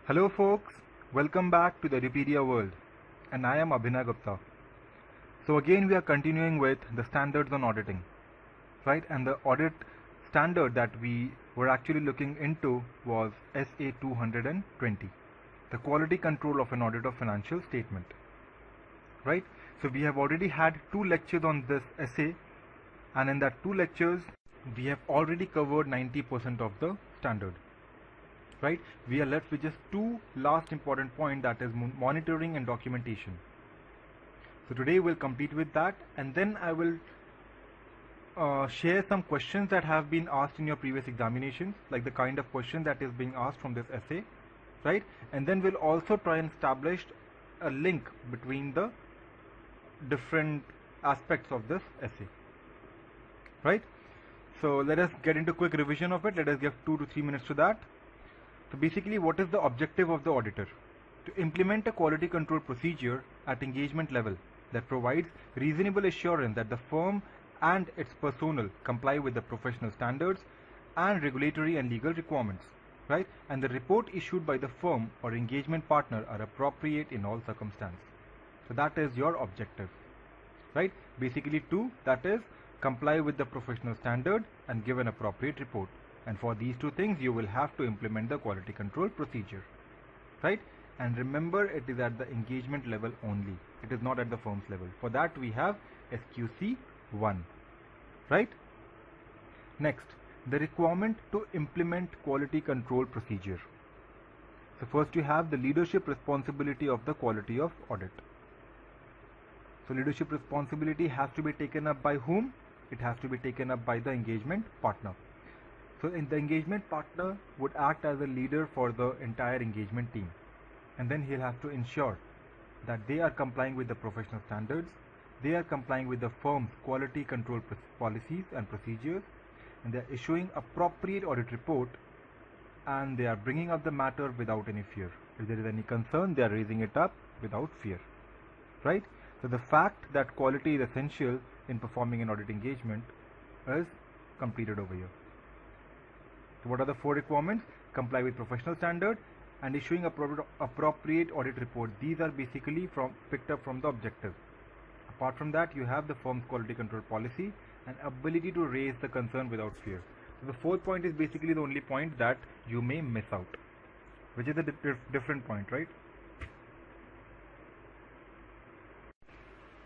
Hello folks, welcome back to the Wikipedia world, and I am Abhinay Gupta. So again we are continuing with the standards on auditing, right? And the audit standard that we were actually looking into was SA 220, the quality control of an audit of financial statement, right? So we have already had 2 lectures on this essay, and in that 2 lectures we have already covered 90% of the standard. Right, we are left with just 2 last important points, that is monitoring and documentation. So today we'll complete with that, and then I will share some questions that have been asked in your previous examinations, like the kind of question that is being asked from this essay, right? And then we'll also try and establish a link between the different aspects of this essay, right? So let us get into quick revision of it. Let us give 2 to 3 minutes to that. So basically, what is the objective of the auditor? To implement a quality control procedure at engagement level that provides reasonable assurance that the firm and its personnel comply with the professional standards and regulatory and legal requirements, right? And the report issued by the firm or engagement partner are appropriate in all circumstances. So that is your objective, right? Basically that is comply with the professional standard and give an appropriate report. And for these 2 things you will have to implement the quality control procedure, right? And remember, it is at the engagement level only, it is not at the firm's level. For that we have SQC 1, right? Next, the requirement to implement quality control procedure. So first you have the leadership responsibility of the quality of audit. So leadership responsibility has to be taken up by whom? It has to be taken up by the engagement partner. So the engagement partner would act as a leader for the entire engagement team, and then he'll have to ensure that they are complying with the professional standards, they are complying with the firm's quality control policies and procedures, and they are issuing appropriate audit report, and they are bringing up the matter without any fear. If there is any concern, they are raising it up without fear, right? So the fact that quality is essential in performing an audit engagement is completed over here. So what are the 4 requirements? Comply with professional standard and issuing appropriate audit report. These are basically picked up from the objective. Apart from that, you have the firm's quality control policy and ability to raise the concern without fear. So the 4th point is basically the only point that you may miss out, which is a different point, right?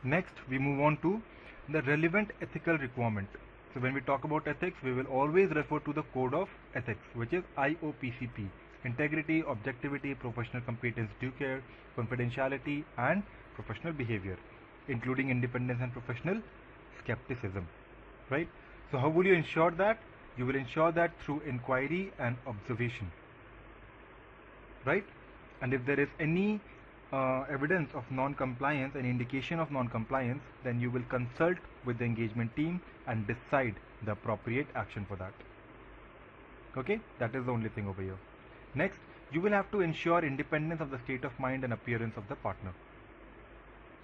Next, we move on to the relevant ethical requirement. So when we talk about ethics, we will always refer to the code of ethics, which is IOPCP: integrity, objectivity, professional competence, due care, confidentiality, and professional behavior, including independence and professional skepticism, right? So how will you ensure that? You will ensure that through inquiry and observation, right? And if there is any evidence of non-compliance, an indication of non-compliance, then you will consult with the engagement team and decide the appropriate action for that. Okay, that is the only thing over here. Next, you will have to ensure independence of the state of mind and appearance of the partner.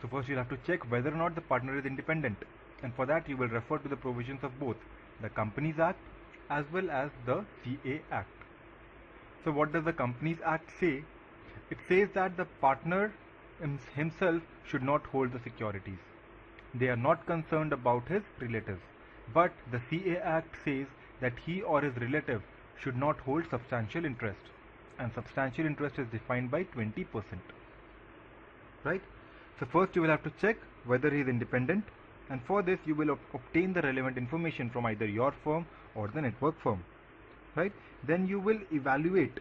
So first you'll have to check whether or not the partner is independent, and for that you will refer to the provisions of both the Companies Act as well as the CA Act. So what does the Companies Act say? It says that the partner himself should not hold the securities. They are not concerned about his relatives. But the CA Act says that he or his relative should not hold substantial interest. And substantial interest is defined by 20%. Right? So first you will have to check whether he is independent. And for this you will obtain the relevant information from either your firm or the network firm. Right? Then you will evaluate,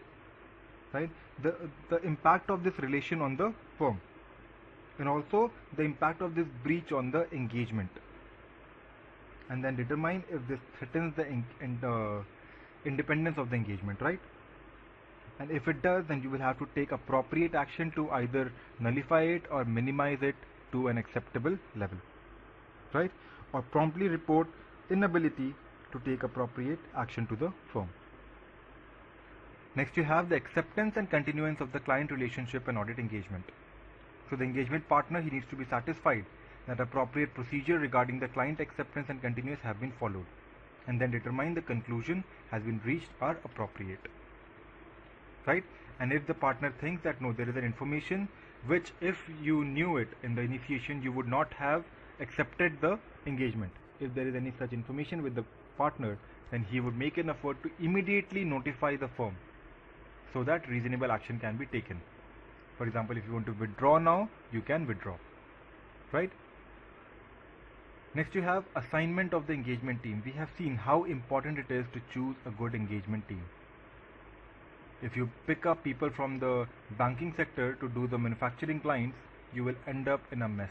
right, the impact of this relation on the firm, and also the impact of this breach on the engagement, and then determine if this threatens the independence of the engagement, right? And if it does, then you will have to take appropriate action to either nullify it or minimize it to an acceptable level, right? Or promptly report inability to take appropriate action to the firm. Next, you have the acceptance and continuance of the client relationship and audit engagement. So the engagement partner, he needs to be satisfied that appropriate procedure regarding the client acceptance and continuance have been followed, and then determine the conclusion has been reached are appropriate. right? And if the partner thinks that no, there is an information which if you knew it in the initiation, you would not have accepted the engagement. If there is any such information with the partner, then he would make an effort to immediately notify the firm so that reasonable action can be taken. For example, if you want to withdraw now, you can withdraw, right? Next, you have assignment of the engagement team. We have seen how important it is to choose a good engagement team. If you pick up people from the banking sector to do the manufacturing clients, you will end up in a mess,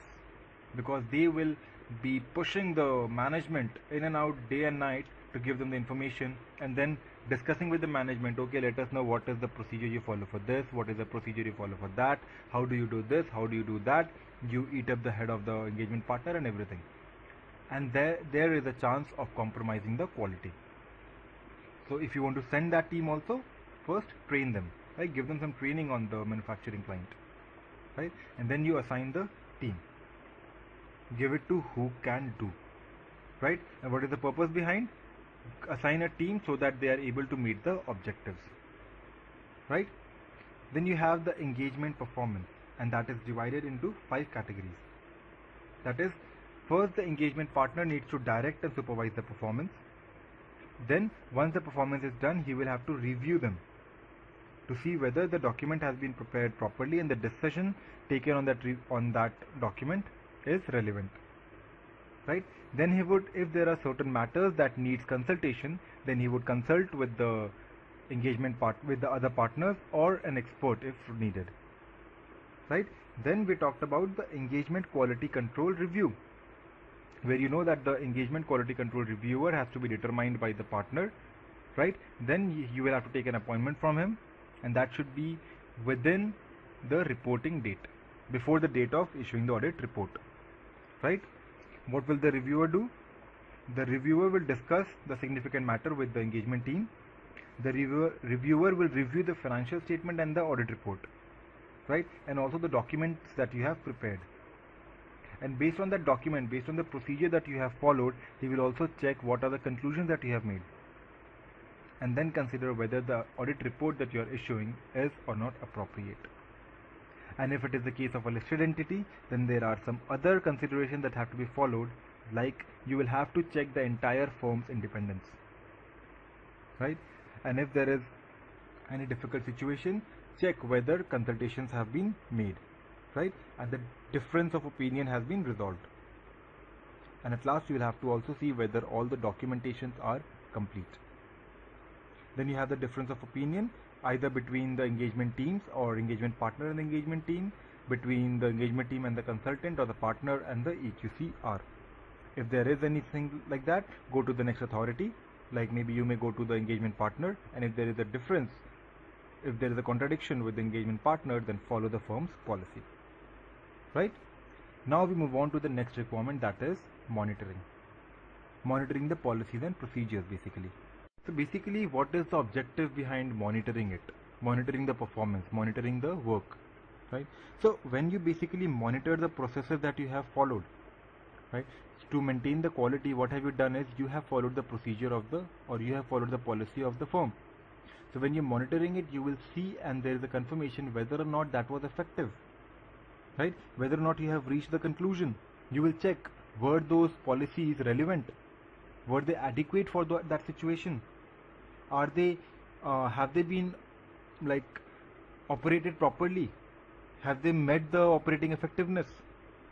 because they will be pushing the management in and out day and night to give them the information, and then discussing with the management, okay, let us know what is the procedure you follow for this, what is the procedure you follow for that, how do you do this, how do you do that. You eat up the head of the engagement partner and everything, and there is a chance of compromising the quality. So if you want to send that team also, first train them, right? Give them some training on the manufacturing client, right? And then you assign the team, give it to who can do, right? And what is the purpose behind? Assign a team so that they are able to meet the objectives, right? Then you have the engagement performance, and that is divided into 5 categories. That is, first, the engagement partner needs to direct and supervise the performance. Then once the performance is done, he will have to review them to see whether the document has been prepared properly and the decision taken on that document is relevant, right? Then he would, if there are certain matters that needs consultation, then he would consult with the with the other partners or an expert if needed, right? Then we talked about the engagement quality control review, where you know that the engagement quality control reviewer has to be determined by the partner, right? Then you will have to take an appointment from him, and that should be within the reporting date, before the date of issuing the audit report, right? What will the reviewer do? The reviewer will discuss the significant matter with the engagement team. The reviewer will review the financial statement and the audit report, right? And also the documents that you have prepared. And based on that document, based on the procedure that you have followed, he will also check what are the conclusions that you have made, and then consider whether the audit report that you are issuing is or not appropriate. And if it is the case of a listed entity, then there are some other considerations that have to be followed, like you will have to check the entire firm's independence, right? And if there is any difficult situation, check whether consultations have been made, right? And the difference of opinion has been resolved. And at last, you will have to also see whether all the documentations are complete. Then you have the difference of opinion, either between the engagement teams or engagement partner and the engagement team, between the engagement team and the consultant, or the partner and the EQCR. If there is anything like that, go to the next authority, like maybe you may go to the engagement partner, and if there is a difference, if there is a contradiction with the engagement partner, then follow the firm's policy, right? Now we move on to the next requirement, that is monitoring. Monitoring the policies and procedures basically. So basically, what is the objective behind monitoring it? Monitoring the performance, monitoring the work, right? So when you basically monitor the processes that you have followed, right, to maintain the quality, what have you done is you have followed the procedure of you have followed the policy of the firm. So when you're monitoring it, you will see, and there is a confirmation whether or not that was effective, right? Whether or not you have reached the conclusion. You will check, were those policies relevant? Were they adequate for that situation? Are they have they been like operated properly? Have they met the operating effectiveness?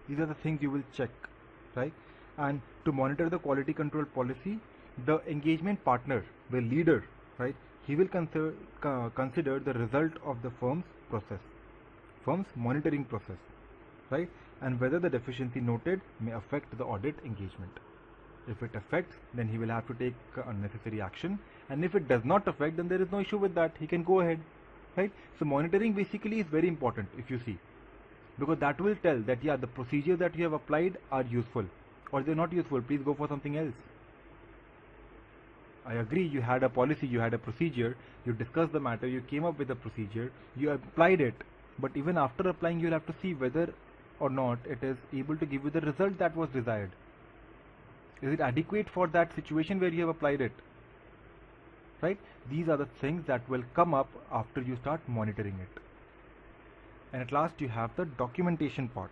These are the things you will check, right? And to monitor the quality control policy, the engagement partner, the leader, right, he will consider the result of the firm's monitoring process, right, and whether the deficiency noted may affect the audit engagement. If it affects, then he will have to take unnecessary action, and if it does not affect, then there is no issue with that. He can go ahead, right? So monitoring basically is very important, if you see, because that will tell that yeah, the procedures that you have applied are useful, or they're not useful. Please go for something else. I agree, you had a policy, you had a procedure, you discussed the matter, you came up with a procedure, you applied it, but even after applying, you'll have to see whether or not it is able to give you the result that was desired. Is it adequate for that situation where you have applied it? right? These are the things that will come up after you start monitoring it. And at last you have the documentation part.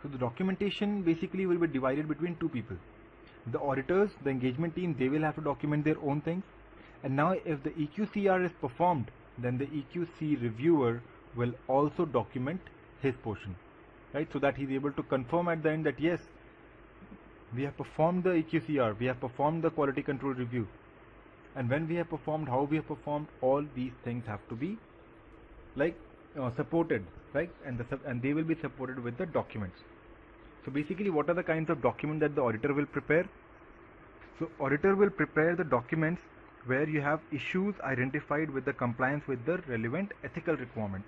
So the documentation basically will be divided between two people. The auditors, the engagement team, they will have to document their own things. And now if the EQCR is performed, then the EQC reviewer will also document his portion, right? So that he's able to confirm at the end that yes, we have performed the EQCR, we have performed the quality control review. And when we have performed, how we have performed, all these things have to be like supported, right? And they will be supported with the documents. So basically, what are the kinds of documents that the auditor will prepare? So auditor will prepare the documents where you have issues identified with the compliance with the relevant ethical requirement,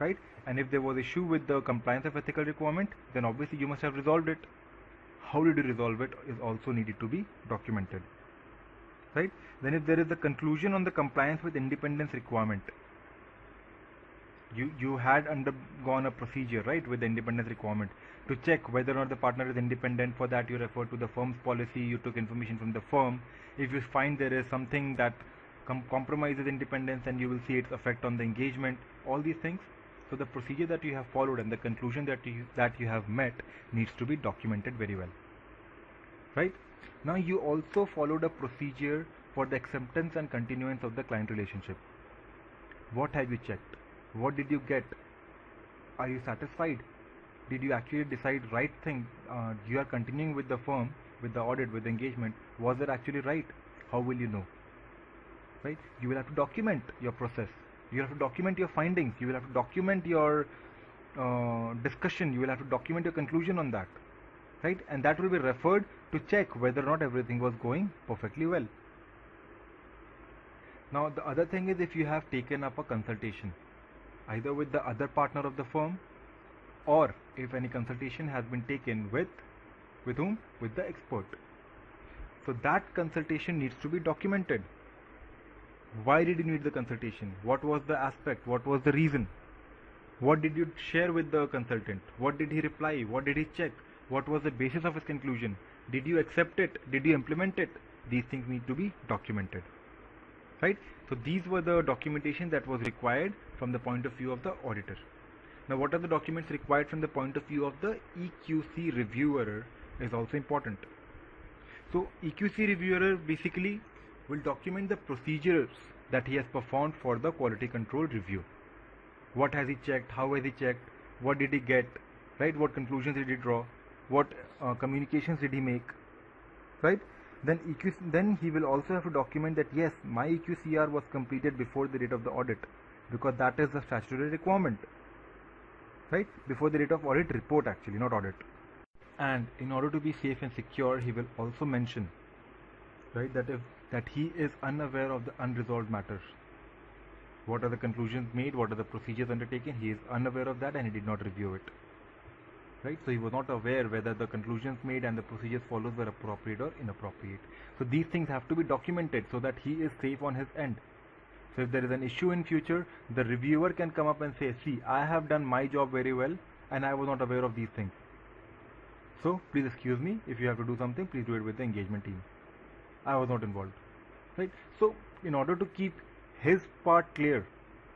right? And if there was issue with the compliance of ethical requirement, then obviously you must have resolved it. How did you resolve it is also needed to be documented, right? Then if there is a conclusion on the compliance with independence requirement, you had undergone a procedure, right, with the independence requirement to check whether or not the partner is independent. For that you refer to the firm's policy, you took information from the firm. If you find there is something that compromises independence, then you will see its effect on the engagement, all these things. So the procedure that you have followed and the conclusion that you have met needs to be documented very well, right? Now you also followed a procedure for the acceptance and continuance of the client relationship. What have you checked? What did you get? Are you satisfied? Did you actually decide right thing? You are continuing with the firm, with the audit, with the engagement. Was it actually right? How will you know? Right? You will have to document your process. You will have to document your findings. You will have to document your discussion. You will have to document your conclusion on that. Right? And that will be referred to check whether or not everything was going perfectly well. Now the other thing is, if you have taken up a consultation, either with the other partner of the firm, or if any consultation has been taken with whom? With the expert. So that consultation needs to be documented. Why did you need the consultation? What was the aspect? What was the reason? What did you share with the consultant? What did he reply? What did he check? What was the basis of his conclusion? Did you accept it? Did you implement it? These things need to be documented, right? So these were the documentation that was required from the point of view of the auditor. Now what are the documents required from the point of view of the EQC reviewer is also important. So EQC reviewer basically will document the procedures that he has performed for the quality control review. What has he checked? How has he checked? What did he get? Right? What conclusions did he draw? What communications did he make? Right? Then he will also have to document that yes, my EQCR was completed before the date of the audit, because that is the statutory requirement. Right? Before the date of audit report, actually, not audit. And in order to be safe and secure, he will also mention, right, that he is unaware of the unresolved matters. What are the conclusions made? What are the procedures undertaken? He is unaware of that and he did not review it. Right? So he was not aware whether the conclusions made and the procedures followed were appropriate or inappropriate. So these things have to be documented so that he is safe on his end. So if there is an issue in future, the reviewer can come up and say, see, I have done my job very well and I was not aware of these things. So please excuse me, if you have to do something, please do it with the engagement team. I was not involved. Right? So in order to keep his part clear,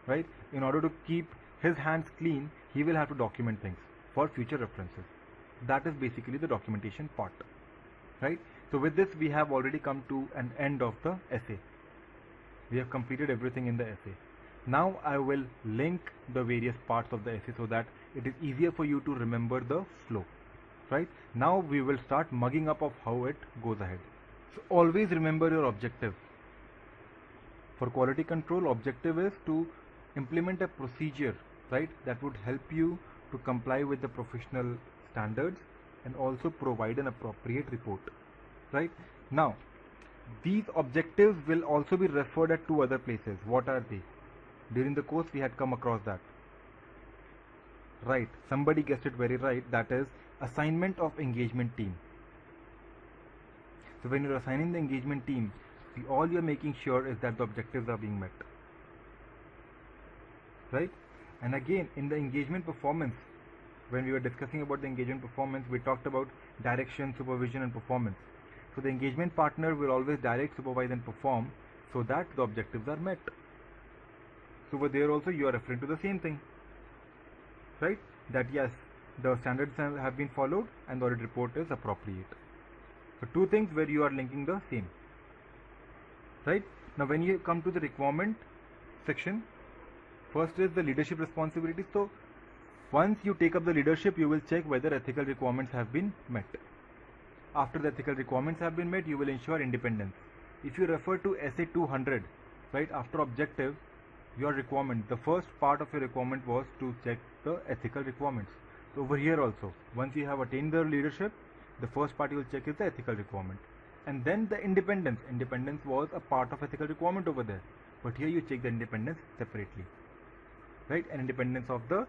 right, in order to keep his hands clean, he will have to document things for future references. That is basically the documentation part. Right? So with this we have already come to an end of the essay. We have completed everything in the essay. Now I will link the various parts of the essay so that it is easier for you to remember the flow. Right? Now we will start mugging up of how it goes ahead. So always remember your objective. For quality control, objective is to implement a procedure, right, that would help you to comply with the professional standards and also provide an appropriate report. Right? Now, these objectives will also be referred at two other places. What are they? During the course we had come across that. Right, somebody guessed it very right, that is assignment of engagement team. So when you're assigning the engagement team, all you're making sure is that the objectives are being met. Right? And again, in the engagement performance, when we were discussing about the engagement performance, we talked about direction, supervision and performance. So the engagement partner will always direct, supervise and perform so that the objectives are met. So over there also you are referring to the same thing, right? That yes, the standards have been followed and the audit report is appropriate. So two things where you are linking the same, right? Now when you come to the requirement section, first is the leadership responsibilities. So once you take up the leadership, you will check whether ethical requirements have been met. After the ethical requirements have been met, you will ensure independence. If you refer to SA 200, right, after objective, your requirement, the first part of your requirement was to check the ethical requirements. So over here also, once you have attained the leadership, the first part you will check is the ethical requirement. And then the independence. Independence was a part of ethical requirement over there. But here you check the independence separately, right? And independence of the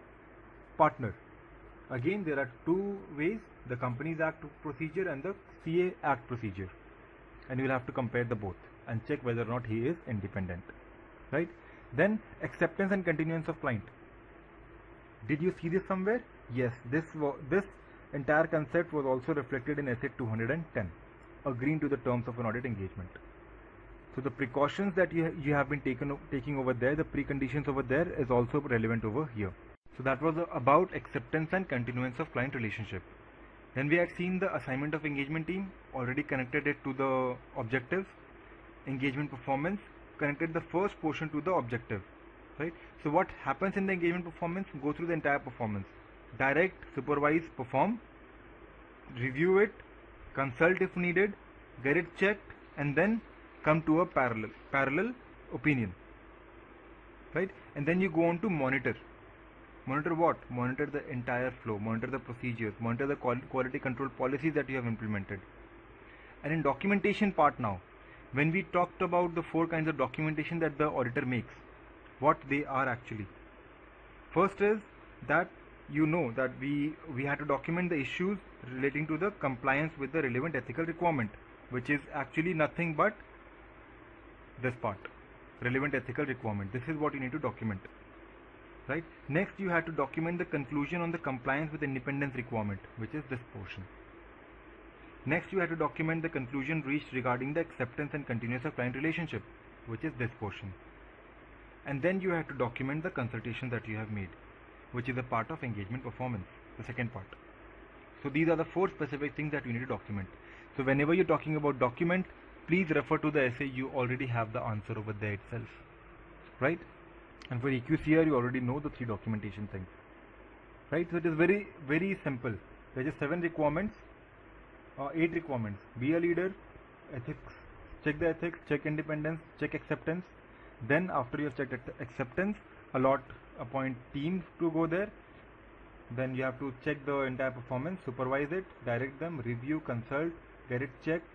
partner. Again, there are two ways, the Companies Act procedure and the CA Act procedure. And you will have to compare the both and check whether or not he is independent, right? Then acceptance and continuance of client. Did you see this somewhere? Yes, this entire concept was also reflected in SA 210, agreeing to the terms of an audit engagement. So the precautions that you have been taking over there, the preconditions over there is also relevant over here. So that was about acceptance and continuance of client relationship. Then we had seen the assignment of engagement team, already connected it to the objectives. Engagement performance, connected the first portion to the objective, right? So what happens in the engagement performance? Go through the entire performance. Direct, supervise, perform, review it, consult if needed, get it checked, and then come to a parallel opinion, right? And then you go on to monitor. Monitor what? Monitor the entire flow, monitor the procedures, monitor the quality control policies that you have implemented. And in documentation part now, when we talked about the 4 kinds of documentation that the auditor makes, what they are actually. First is that you know that we had to document the issues relating to the compliance with the relevant ethical requirement, which is actually nothing but this part, relevant ethical requirement. This is what you need to document, right? Next, you had to document the conclusion on the compliance with independence requirement, which is this portion. Next, you had to document the conclusion reached regarding the acceptance and continuance of client relationship, which is this portion. And then you have to document the consultation that you have made, which is a part of engagement performance, the second part. So these are the 4 specific things that you need to document. So whenever you're talking about document, please refer to the essay. You already have the answer over there itself, right? And for EQCR, you already know the 3 documentation things, right? So it is very, very simple. There are just 7 requirements, 8 requirements. Be a leader, ethics, check the ethics, check independence, check acceptance. Then after you have checked acceptance, appoint teams to go there. Then you have to check the entire performance, supervise it, direct them, review, consult, get it checked,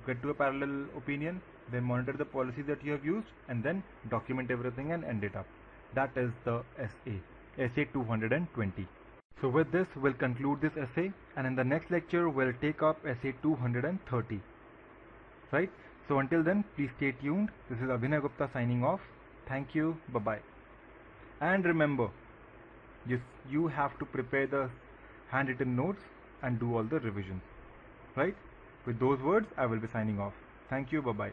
get to a parallel opinion, then monitor the policies that you have used, and then document everything and end it up. That is the SA 220. So with this, we'll conclude this essay, and in the next lecture, we'll take up essay 230. Right? So until then, please stay tuned. This is Abhinay Gupta signing off. Thank you. Bye-bye. And remember, you have to prepare the handwritten notes and do all the revisions. Right? With those words, I will be signing off. Thank you. Bye-bye.